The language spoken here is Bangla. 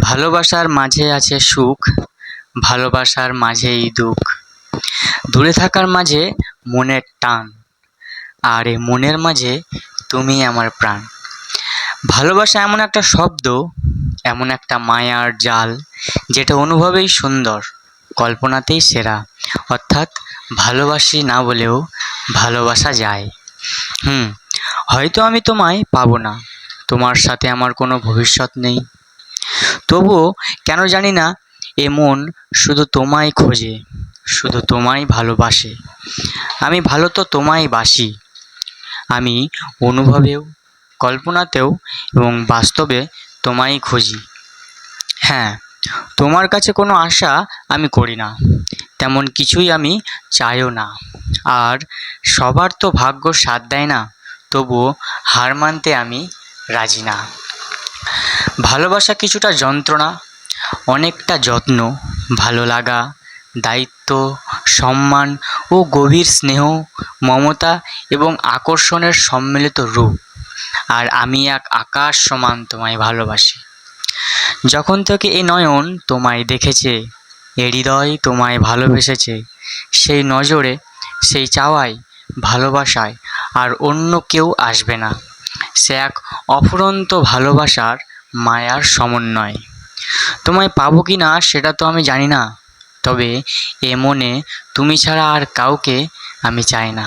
ভালোবাসার মাঝে আছে সুখ, ভালোবাসার মাঝেই দুঃখ। দূরে থাকার মাঝে মনের টান, আর এ মনের মাঝে তুমি আমার প্রাণ। ভালোবাসা এমন একটা শব্দ, এমন একটা মায়ার জাল, যেটা অনুভবেই সুন্দর, কল্পনাতেই সেরা। অর্থাৎ ভালোবাসি না বলেও ভালোবাসা যায়। হয়তো আমি তোমায় পাবো না, তোমার সাথে আমার কোনো ভবিষ্যৎ নেই, তবুও কেন জানি না এ মন শুধু তোমায় খোঁজে, শুধু তোমায় ভালোবাসে। আমি ভালো তো তোমায় বাসি, আমি অনুভবেও, কল্পনাতেও এবং বাস্তবে তোমায় খুঁজি। হ্যাঁ, তোমার কাছে কোনো আশা আমি করি না, তেমন কিছুই আমি চাইও না। আর সবার তো ভাগ্য সাথ দেয় না, তবুও হার মানতে আমি রাজি না। ভালোবাসা কিছুটা যন্ত্রণা, অনেকটা যত্ন, ভালো লাগা, দায়িত্ব, সম্মান ও গভীর স্নেহ, মমতা এবং আকর্ষণের সম্মিলিত রূপ। আর আমি এক আকাশ সমান তোমায় ভালোবাসি। যখন থেকে এ নয়ন তোমায় দেখেছে, এ হৃদয় তোমায় ভালোবেসেছে, সেই নজরে, সেই চাওয়ায়, ভালোবাসায় আর অন্য কেউ আসবে না। সে এক অফুরন্ত ভালোবাসার মায়ার সমন্বয়। তোমায় পাবো কি না সেটা তো আমি জানি না, তবে এ মনে তুমি ছাড়া আর কাউকে আমি চাই না।